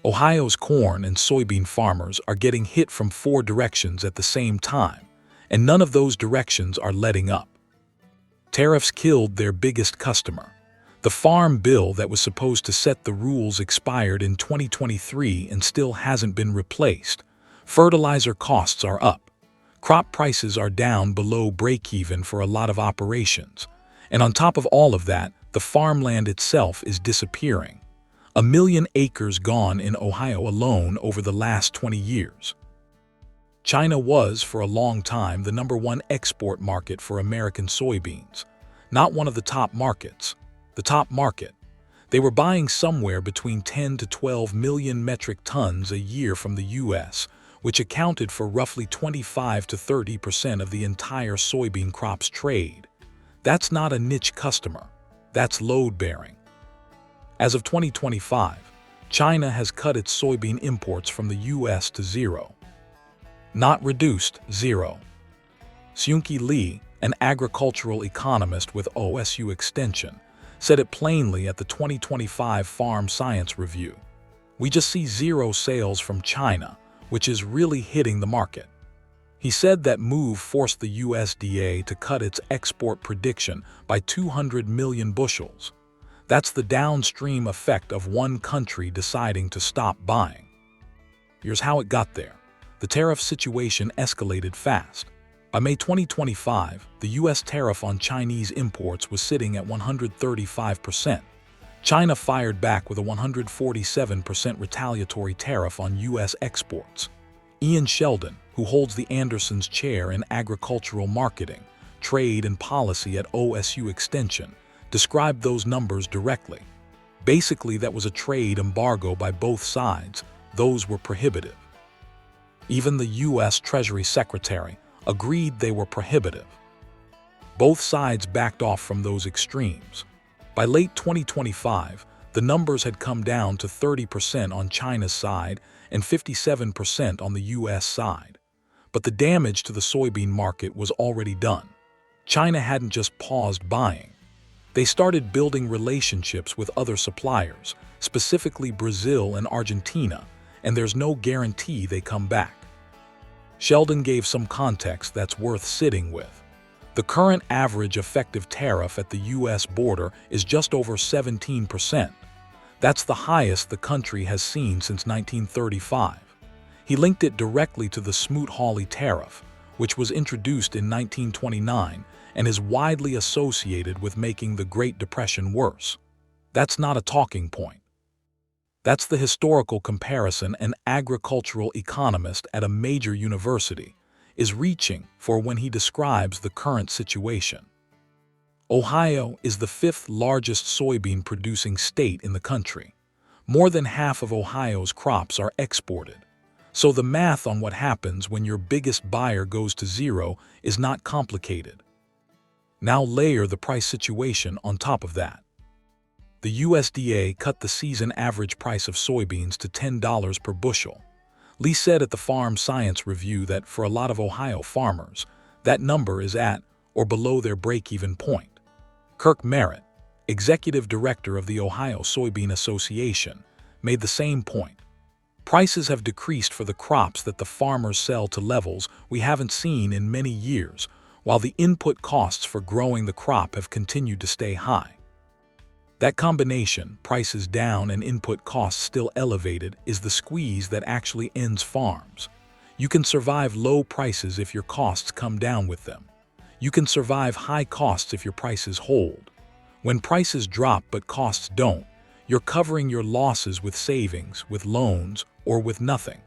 Ohio's corn and soybean farmers are getting hit from 4 directions at the same time, and none of those directions are letting up. Tariffs killed their biggest customer. The farm bill that was supposed to set the rules expired in 2023 and still hasn't been replaced. Fertilizer costs are up. Crop prices are down below break-even for a lot of operations. And on top of all of that, the farmland itself is disappearing. 1 million acres gone in Ohio alone over the last 20 years. China was, for a long time, the #1 export market for American soybeans. Not one of the top markets. The top market. They were buying somewhere between 10 to 12 million metric tons a year from the U.S., which accounted for roughly 25 to 30% of the entire soybean crops trade. That's not a niche customer. That's load-bearing. As of 2025, China has cut its soybean imports from the U.S. to zero. Not reduced, zero. Seung-Hee Lee, an agricultural economist with OSU Extension, said it plainly at the 2025 Farm Science Review. We just see zero sales from China, which is really hitting the market. He said that move forced the USDA to cut its export prediction by 200 million bushels. That's the downstream effect of one country deciding to stop buying. Here's how it got there. The tariff situation escalated fast. By May 2025, the U.S. tariff on Chinese imports was sitting at 135%. China fired back with a 147% retaliatory tariff on U.S. exports. Ian Sheldon, who holds the Anderson's Chair in Agricultural Marketing, Trade and Policy at OSU Extension, described those numbers directly. Basically, that was a trade embargo by both sides. Those were prohibitive. Even the U.S. Treasury Secretary agreed they were prohibitive. Both sides backed off from those extremes. By late 2025, the numbers had come down to 30% on China's side and 57% on the U.S. side. But the damage to the soybean market was already done. China hadn't just paused buying. They started building relationships with other suppliers, specifically Brazil and Argentina, and there's no guarantee they come back. Sheldon gave some context that's worth sitting with. The current average effective tariff at the U.S. border is just over 17%. That's the highest the country has seen since 1935. He linked it directly to the Smoot-Hawley tariff, which was introduced in 1929 and is widely associated with making the Great Depression worse. That's not a talking point. That's the historical comparison an agricultural economist at a major university is reaching for when he describes the current situation. Ohio is the 5th largest soybean-producing state in the country. More than half of Ohio's crops are exported. So the math on what happens when your biggest buyer goes to zero is not complicated. Now layer the price situation on top of that. The USDA cut the season average price of soybeans to $10 per bushel. Lee said at the Farm Science Review that for a lot of Ohio farmers, that number is at or below their break-even point. Kirk Merritt, executive director of the Ohio Soybean Association, made the same point. Prices have decreased for the crops that the farmers sell to levels we haven't seen in many years, while the input costs for growing the crop have continued to stay high. That combination, prices down and input costs still elevated, is the squeeze that actually ends farms. You can survive low prices if your costs come down with them. You can survive high costs if your prices hold. When prices drop but costs don't, you're covering your losses with savings, with loans, or with nothing.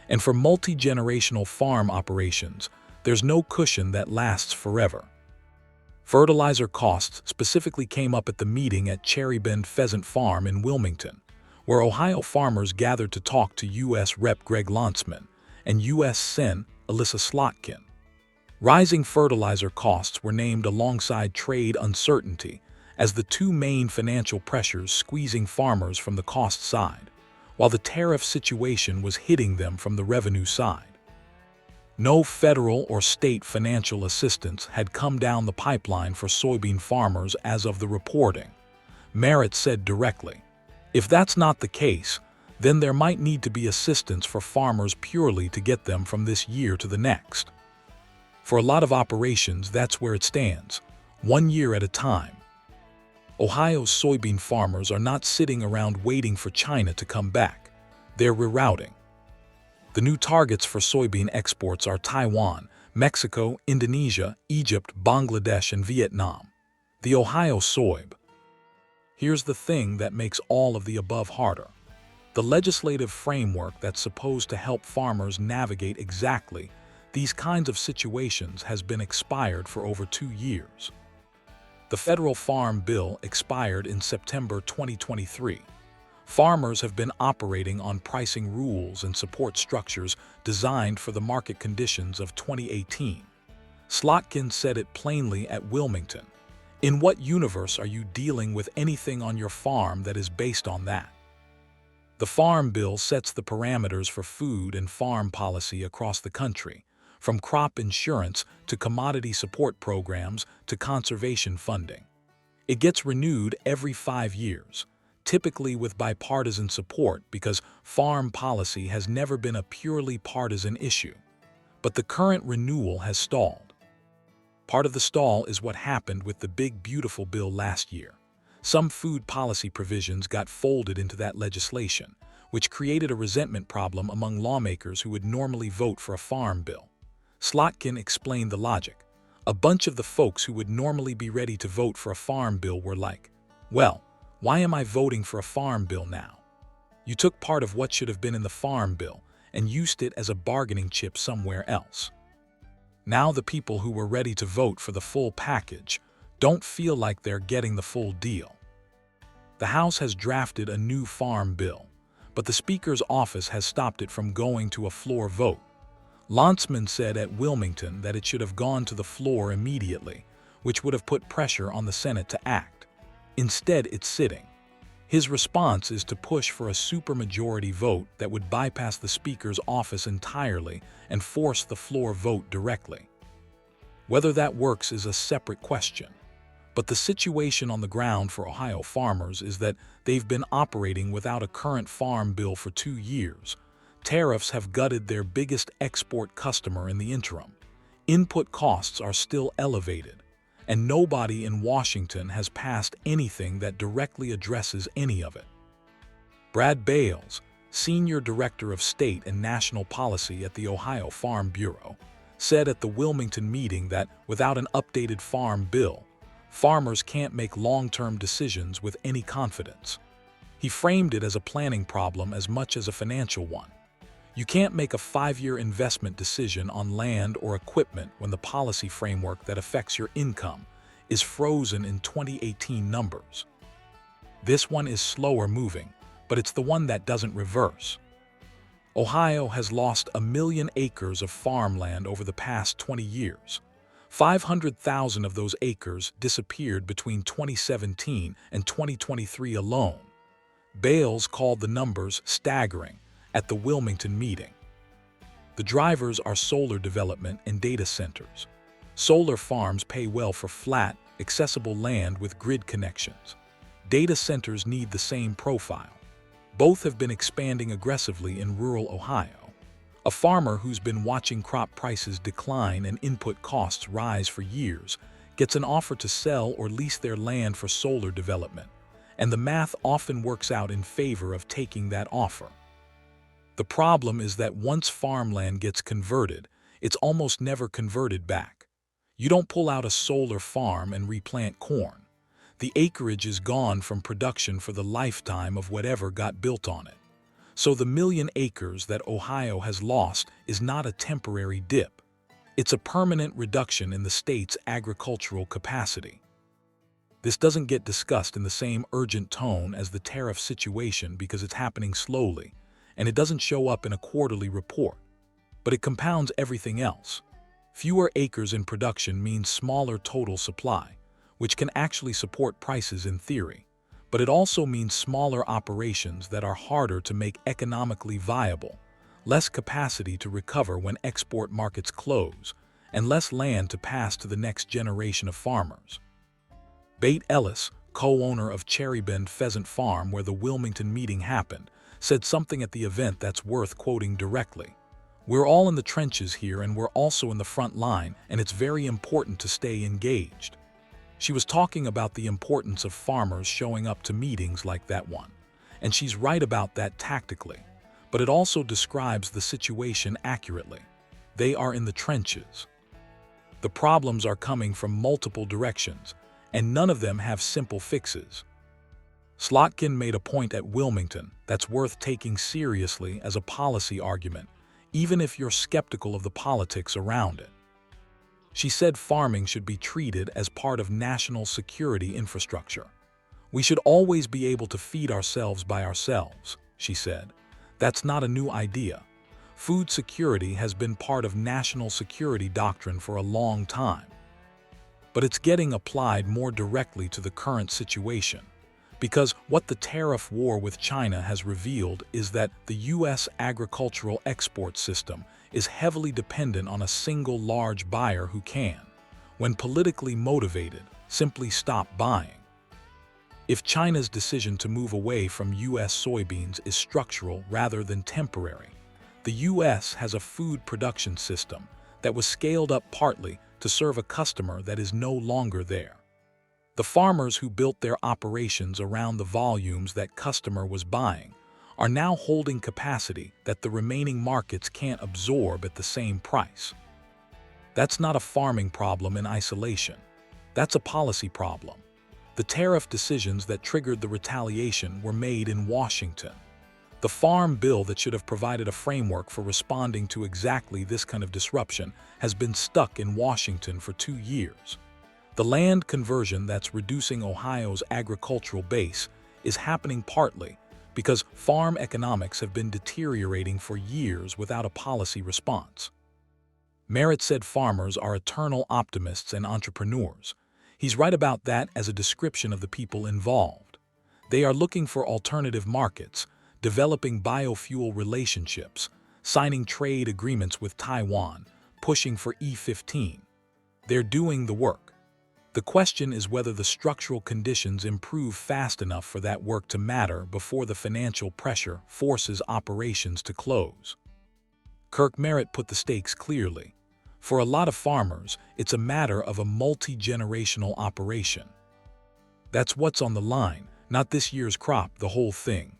And for multi-generational farm operations, there's no cushion that lasts forever. Fertilizer costs specifically came up at the meeting at Cherry Bend Pheasant Farm in Wilmington, where Ohio farmers gathered to talk to U.S. Rep. Greg Lantzman and U.S. Sen. Alyssa Slotkin. Rising fertilizer costs were named alongside trade uncertainty as the two main financial pressures squeezing farmers from the cost side, while the tariff situation was hitting them from the revenue side. No federal or state financial assistance had come down the pipeline for soybean farmers as of the reporting. Merritt said directly, "If that's not the case, then there might need to be assistance for farmers purely to get them from this year to the next. For a lot of operations, that's where it stands, 1 year at a time. Ohio's soybean farmers are not sitting around waiting for China to come back. They're rerouting. The new targets for soybean exports are Taiwan, Mexico, Indonesia, Egypt, Bangladesh, and Vietnam. The Ohio soybean. Here's the thing that makes all of the above harder. The legislative framework that's supposed to help farmers navigate exactly these kinds of situations has been expired for over 2 years. The federal farm bill expired in September 2023. Farmers have been operating on pricing rules and support structures designed for the market conditions of 2018. Slotkin said it plainly at Wilmington. In what universe are you dealing with anything on your farm that is based on that? The Farm Bill sets the parameters for food and farm policy across the country, from crop insurance to commodity support programs to conservation funding. It gets renewed every 5 years, typically with bipartisan support because farm policy has never been a purely partisan issue. But the current renewal has stalled. Part of the stall is what happened with the Big Beautiful Bill last year. Some food policy provisions got folded into that legislation, which created a resentment problem among lawmakers who would normally vote for a farm bill. Slotkin explained the logic. A bunch of the folks who would normally be ready to vote for a farm bill were like, well, why am I voting for a farm bill now? You took part of what should have been in the farm bill and used it as a bargaining chip somewhere else. Now the people who were ready to vote for the full package don't feel like they're getting the full deal. The House has drafted a new farm bill, but the Speaker's office has stopped it from going to a floor vote. Lantzman said at Wilmington that it should have gone to the floor immediately, which would have put pressure on the Senate to act. Instead, it's sitting. His response is to push for a supermajority vote that would bypass the Speaker's office entirely and force the floor vote directly. Whether that works is a separate question. But the situation on the ground for Ohio farmers is that they've been operating without a current farm bill for 2 years. Tariffs have gutted their biggest export customer in the interim. Input costs are still elevated, and nobody in Washington has passed anything that directly addresses any of it. Brad Bales, Senior Director of State and National Policy at the Ohio Farm Bureau, said at the Wilmington meeting that without an updated farm bill, farmers can't make long-term decisions with any confidence. He framed it as a planning problem as much as a financial one. You can't make a 5-year investment decision on land or equipment when the policy framework that affects your income is frozen in 2018 numbers. This one is slower moving, but it's the one that doesn't reverse. Ohio has lost 1 million acres of farmland over the past 20 years. 500,000 of those acres disappeared between 2017 and 2023 alone. Bales called the numbers staggering at the Wilmington meeting. The drivers are solar development and data centers. Solar farms pay well for flat, accessible land with grid connections. Data centers need the same profile. Both have been expanding aggressively in rural Ohio. A farmer who's been watching crop prices decline and input costs rise for years gets an offer to sell or lease their land for solar development, and the math often works out in favor of taking that offer. The problem is that once farmland gets converted, it's almost never converted back. You don't pull out a solar farm and replant corn. The acreage is gone from production for the lifetime of whatever got built on it. So the 1 million acres that Ohio has lost is not a temporary dip. It's a permanent reduction in the state's agricultural capacity. This doesn't get discussed in the same urgent tone as the tariff situation because it's happening slowly, and it doesn't show up in a quarterly report. But it compounds everything else. Fewer acres in production means smaller total supply, which can actually support prices in theory. But it also means smaller operations that are harder to make economically viable, less capacity to recover when export markets close, and less land to pass to the next generation of farmers. Bate Ellis, co-owner of Cherry Bend Pheasant Farm where the Wilmington meeting happened, said something at the event that's worth quoting directly. "We're all in the trenches here, and we're also in the front line, and it's very important to stay engaged." She was talking about the importance of farmers showing up to meetings like that one. And she's right about that tactically. But it also describes the situation accurately. They are in the trenches. The problems are coming from multiple directions, and none of them have simple fixes. Slotkin made a point at Wilmington that's worth taking seriously as a policy argument, even if you're skeptical of the politics around it. She said farming should be treated as part of national security infrastructure. "We should always be able to feed ourselves by ourselves," she said. "That's not a new idea. Food security has been part of national security doctrine for a long time. But it's getting applied more directly to the current situation. Because what the tariff war with China has revealed is that the U.S. agricultural export system is heavily dependent on a single large buyer who can, when politically motivated, simply stop buying. If China's decision to move away from U.S. soybeans is structural rather than temporary, the U.S. has a food production system that was scaled up partly to serve a customer that is no longer there. The farmers who built their operations around the volumes that customer was buying are now holding capacity that the remaining markets can't absorb at the same price. That's not a farming problem in isolation. That's a policy problem. The tariff decisions that triggered the retaliation were made in Washington. The farm bill that should have provided a framework for responding to exactly this kind of disruption has been stuck in Washington for 2 years. The land conversion that's reducing Ohio's agricultural base is happening partly because farm economics have been deteriorating for years without a policy response. Merritt said farmers are eternal optimists and entrepreneurs. He's right about that as a description of the people involved. They are looking for alternative markets, developing biofuel relationships, signing trade agreements with Taiwan, pushing for E15. They're doing the work. The question is whether the structural conditions improve fast enough for that work to matter before the financial pressure forces operations to close. Kirk Merritt put the stakes clearly. For a lot of farmers, it's a matter of a multi-generational operation. That's what's on the line, not this year's crop, the whole thing.